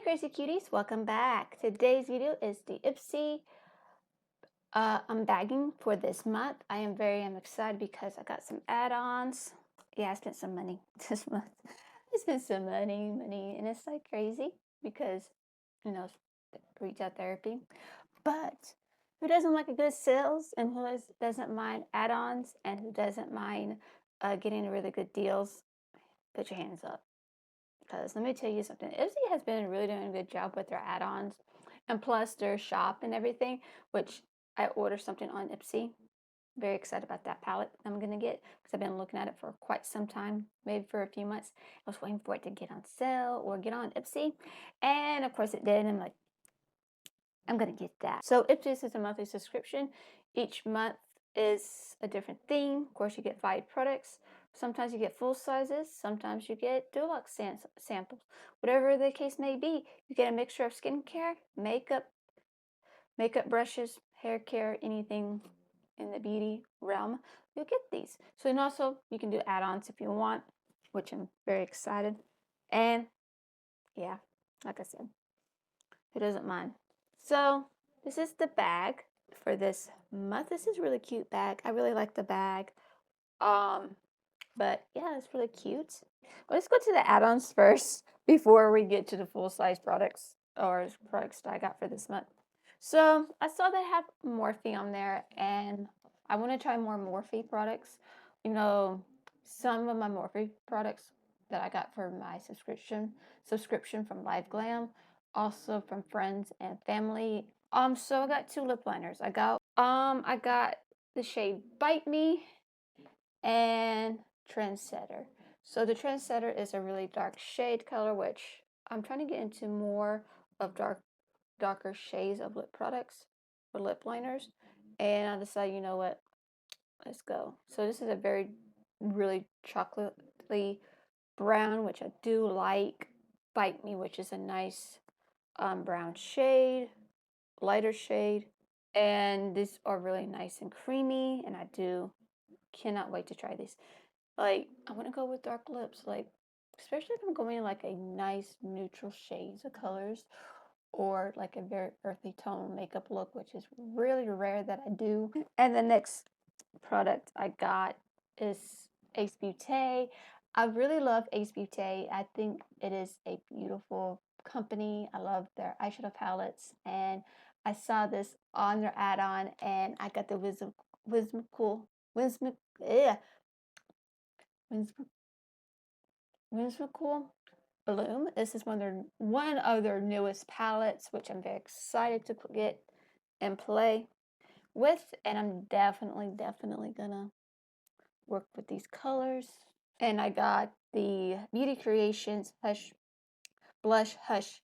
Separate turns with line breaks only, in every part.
Crazy Cuties, welcome back. Today's video is the Ipsy Unbagging for this month. I am excited because I got some add-ons. Yeah, I spent some money this month. I spent some money, and it's like crazy because, you know, retail therapy. But who doesn't like a good sales, and who doesn't mind add-ons, and who doesn't mind getting really good deals? Put your hands up. Because let me tell you something, Ipsy has been really doing a good job with their add-ons, and plus their shop and everything, which I ordered something on Ipsy. Very excited about that palette I'm going to get because I've been looking at it for quite some time, maybe for a few months. I was waiting for it to get on sale or get on Ipsy, and of course it did, and I'm like, I'm going to get that. So Ipsy is a monthly subscription. Each month is a different theme. Of course, you get 5 products. Sometimes you get full sizes. Sometimes you get deluxe samples. Whatever the case may be, you get a mixture of skincare, makeup brushes, hair care, anything in the beauty realm. You'll get these. So, and also you can do add-ons if you want, which I'm very excited. And yeah, like I said, who doesn't mind? So this is the bag for this month. This is a really cute bag. I really like the bag. But yeah, it's really cute. Well, let's go to the add-ons first before we get to the full-size products or products that I got for this month. So I saw they have Morphe on there, and I want to try more Morphe products. You know, some of my Morphe products that I got for my subscription from Live Glam, also from friends and family. So I got 2 lip liners. I got the shade Bite Me and Trendsetter. So the Trendsetter is a really dark shade color, which I'm trying to get into more of darker shades of lip products or lip liners. And I decided, you know what, let's go. So this is a really chocolatey brown, which I do like. Bite Me, which is a nice brown shade, lighter shade. And these are really nice and creamy, and I cannot wait to try these. Like, I want to go with dark lips, like, especially if I'm going like a nice neutral shades of colors, or like a very earthy tone makeup look, which is really rare that I do. And the next product I got is Ace Beauté. I really love Ace Beauté. I think it is a beautiful company. I love their eyeshadow palettes, and I saw this on their add-on, and I got the Whimsical Bloom. This is one of their newest palettes, which I'm very excited to get and play with, and I'm definitely gonna work with these colors. And I got the Beauty Creations Blush Hush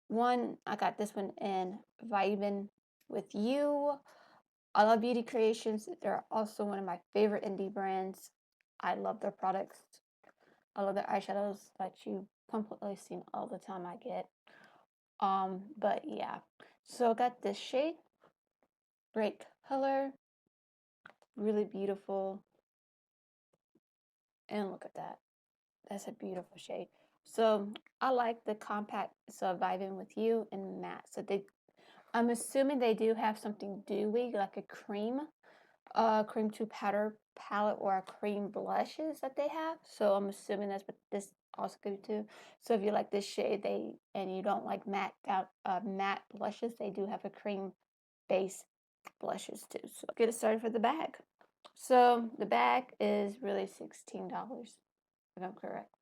one. I got this one in Vibin' With You. I love Beauty Creations. They're also one of my favorite indie brands. I love their products. I love their eyeshadows that you completely seen all the time I get. But yeah. So I got this shade. Great color. Really beautiful. And look at that. That's a beautiful shade. So I like the compact, so Vibing With You and matte. So I'm assuming they do have something dewy, like a cream to powder palette or a cream blushes that they have. So I'm assuming that's what this also could do. So if you like this shade, and you don't like matte blushes, they do have a cream base blushes too. So get it started for the bag. So the bag is really $16, if I'm correct,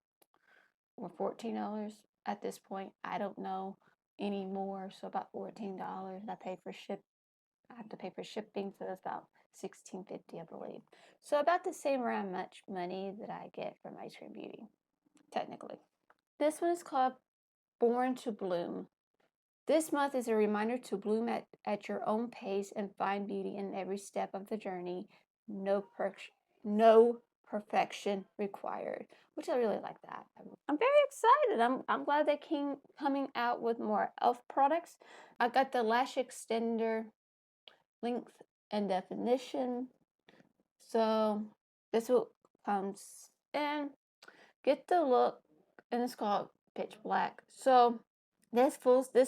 or $14 at this point. I don't know anymore. So about $14. I have to pay for shipping, so that's about $16.50, I believe. So about the same around much money that I get from Ice Cream Beauty, technically. This one is called Born to Bloom. This month is a reminder to bloom at your own pace and find beauty in every step of the journey. No perfection required, which I really like that. I'm very excited. I'm glad they coming out with more e.l.f. products. I got the lash extender length and definition. So this will comes in. Get the look, and it's called Pitch Black. So This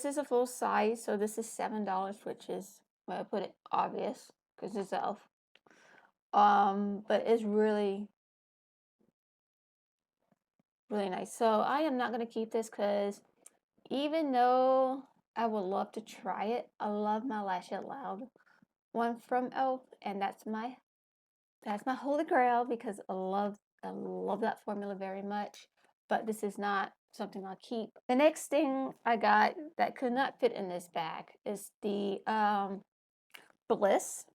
is a full size, so this is $7, which is, well, I put it obvious because it's elf. But it's really, really nice. So I am not gonna keep this because even though I would love to try it, I love my Lash It Loud one from elf, and that's my holy grail because I love that formula very much. But this is not something I'll keep. The next thing I got that could not fit in this bag is the Bliss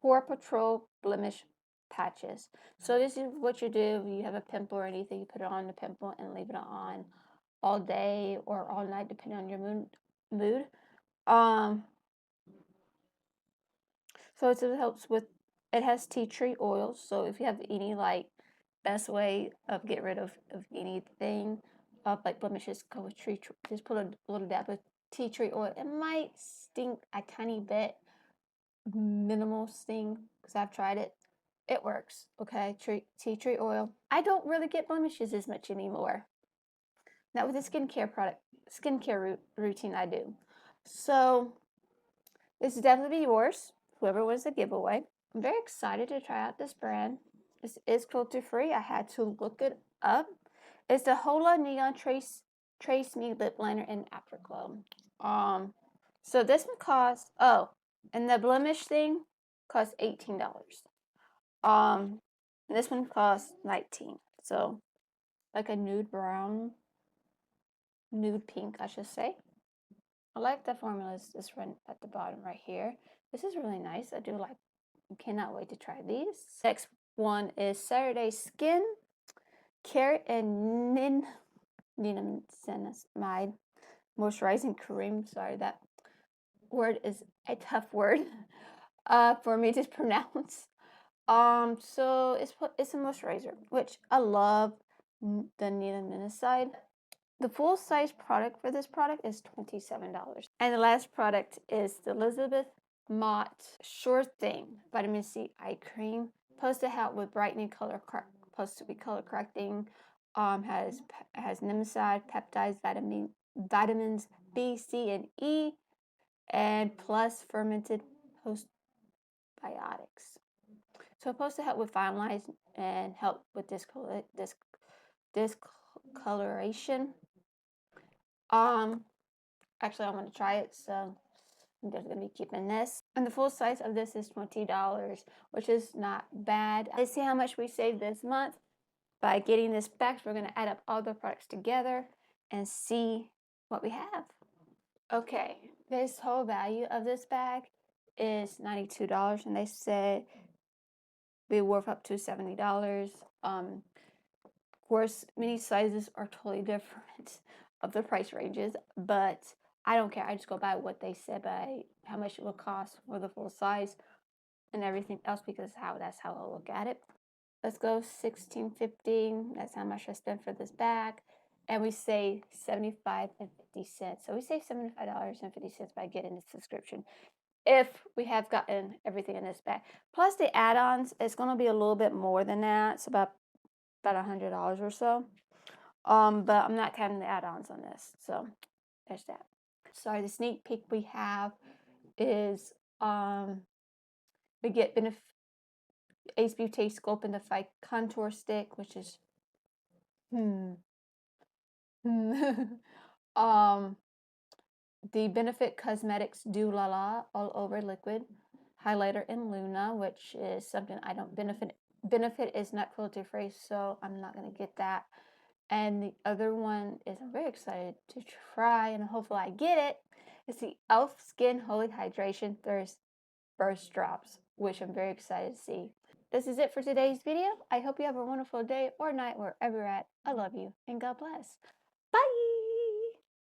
Pore Patrol Blemish Patches. So this is what you do when you have a pimple or anything. You put it on the pimple and leave it on all day or all night, depending on your mood. So it helps with. It has tea tree oil. So if you have any like best way of get rid of anything, like blemishes, go with just put a little dab of tea tree oil. It might stink a tiny bit, minimal sting, because I've tried it. It works. Okay, tea tree oil. I don't really get blemishes as much anymore. Not with the skincare routine I do. So this is definitely yours. Whoever wins the giveaway. I'm very excited to try out this brand. This is cruelty-free. I had to look it up. It's the Hola Neon Trace Me Lip Liner in Afterglow. So this one costs, and the blemish thing costs $18. And this one costs $19. So like a nude brown, nude pink, I should say. I like the formulas this one at the bottom right here. This is really nice. I do like. Cannot wait to try these. Next one is Saturday Skin Carrot and Niacinamide Moisturizing Cream. Sorry, that word is a tough word for me to pronounce. So it's a moisturizer, which I love the niacinamide. The full size product for this product is $27. And the last product is the Elizabeth Mott Sure Thing Vitamin C Eye Cream. Supposed to help with brightening supposed to be color correcting. Has niacinamide, peptides, vitamins B, C, and E, and plus fermented postbiotics. So supposed to help with fine lines and help with discoloration. Actually, I want to try it, so I'm just going to be keeping this. And the full size of this is $20, which is not bad. Let's see how much we saved this month by getting this back. So we're going to add up all the products together and see what we have. Okay, this whole value of this bag is $92, and they said be worth up to $70. Of course, many sizes are totally different of the price ranges, but I don't care. I just go by what they said, by how much it will cost for the full size and everything else, because that's how I look at it. Let's go $16.15. That's how much I spent for this bag. And we save 75.50 cents. So we save $75.50 by getting the subscription if we have gotten everything in this bag. Plus the add-ons, it's going to be a little bit more than that. It's about $100 or so. But I'm not counting the add-ons on this. So there's that. Sorry, the sneak peek we have is we get Ace Beauty Sculpt and Defy Contour Stick, which is the Benefit Cosmetics Do La La All Over Liquid Highlighter in Luna, which is something I don't Benefit is not cruelty free, so I'm not gonna get that. And the other one is I'm very excited to try, and hopefully I get it. It's the Elf Skin Holy Hydration Burst Drops, which I'm very excited to see. This is it for today's video. I hope you have a wonderful day or night wherever you're at. I love you, and God bless. Bye!